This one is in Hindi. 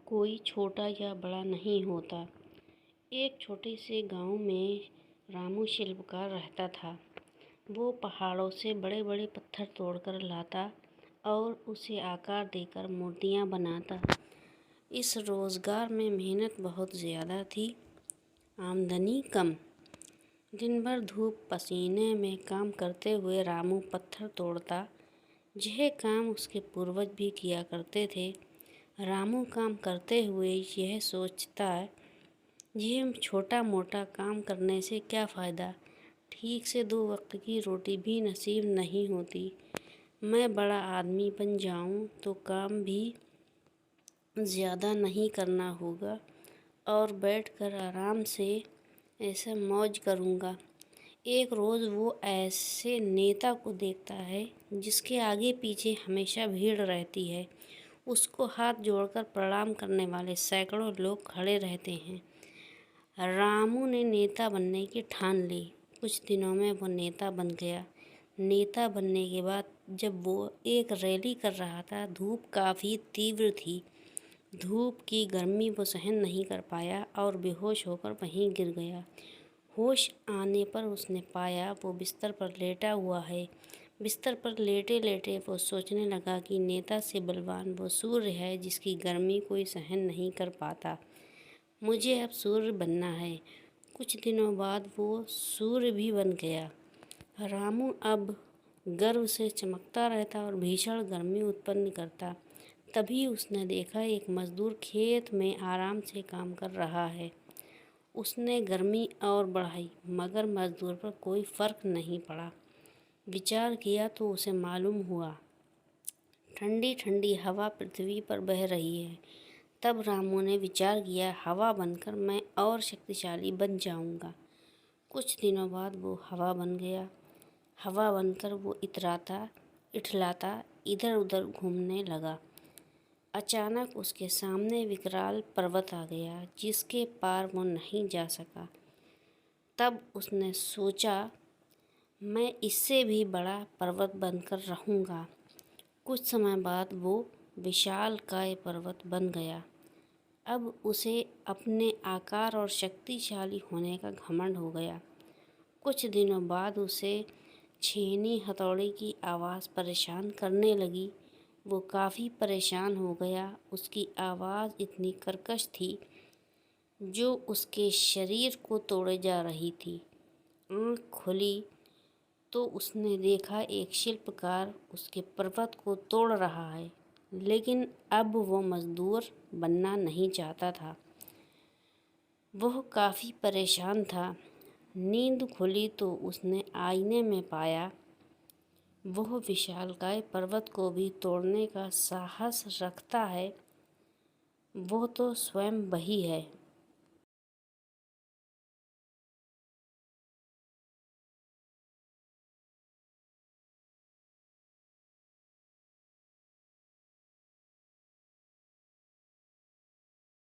कोई छोटा या बड़ा नहीं होता। एक छोटे से गांव में रामू शिल्पकार रहता था। वो पहाड़ों से बड़े बड़े पत्थर तोड़कर लाता और उसे आकार देकर मूर्तियां बनाता। इस रोज़गार में मेहनत बहुत ज़्यादा थी, आमदनी कम। दिन भर धूप पसीने में काम करते हुए रामू पत्थर तोड़ता। यह काम उसके पूर्वज भी किया करते थे। रामू काम करते हुए यह सोचता है, यह छोटा मोटा काम करने से क्या फ़ायदा, ठीक से 2 वक्त की रोटी भी नसीब नहीं होती। मैं बड़ा आदमी बन जाऊं तो काम भी ज़्यादा नहीं करना होगा और बैठकर आराम से ऐसा मौज करूंगा। एक रोज़ वो ऐसे नेता को देखता है जिसके आगे पीछे हमेशा भीड़ रहती है। उसको हाथ जोड़कर प्रणाम करने वाले सैकड़ों लोग खड़े रहते हैं। रामू ने नेता बनने की ठान ली। कुछ दिनों में वो नेता बन गया। नेता बनने के बाद जब वो एक रैली कर रहा था, धूप काफ़ी तीव्र थी। धूप की गर्मी वो सहन नहीं कर पाया और बेहोश होकर वहीं गिर गया। होश आने पर उसने पाया वो बिस्तर पर लेटा हुआ है। बिस्तर पर लेटे लेटे वो सोचने लगा कि नेता से बलवान वो सूर्य है जिसकी गर्मी कोई सहन नहीं कर पाता। मुझे अब सूर्य बनना है। कुछ दिनों बाद वो सूर्य भी बन गया। रामू अब गर्व से चमकता रहता और भीषण गर्मी उत्पन्न करता। तभी उसने देखा एक मजदूर खेत में आराम से काम कर रहा है। उसने गर्मी और बढ़ाई, मगर मजदूर पर कोई फर्क नहीं पड़ा। विचार किया तो उसे मालूम हुआ ठंडी ठंडी हवा पृथ्वी पर बह रही है। तब रामू ने विचार किया, हवा बनकर मैं और शक्तिशाली बन जाऊंगा। कुछ दिनों बाद वो हवा बन गया। हवा बनकर वो इतराता इठलाता इधर उधर घूमने लगा। अचानक उसके सामने विकराल पर्वत आ गया जिसके पार वो नहीं जा सका। तब उसने सोचा, मैं इससे भी बड़ा पर्वत बनकर रहूँगा। कुछ समय बाद वो विशालकाय पर्वत बन गया। अब उसे अपने आकार और शक्तिशाली होने का घमंड हो गया। कुछ दिनों बाद उसे छेनी हथौड़े की आवाज़ परेशान करने लगी। वो काफ़ी परेशान हो गया। उसकी आवाज़ इतनी कर्कश थी जो उसके शरीर को तोड़े जा रही थी। आँख खुली तो उसने देखा एक शिल्पकार उसके पर्वत को तोड़ रहा है, लेकिन अब वो मजदूर बनना नहीं चाहता था। वह काफ़ी परेशान था। नींद खुली तो उसने आईने में पाया वह विशालकाय पर्वत को भी तोड़ने का साहस रखता है। वो तो स्वयं वही है।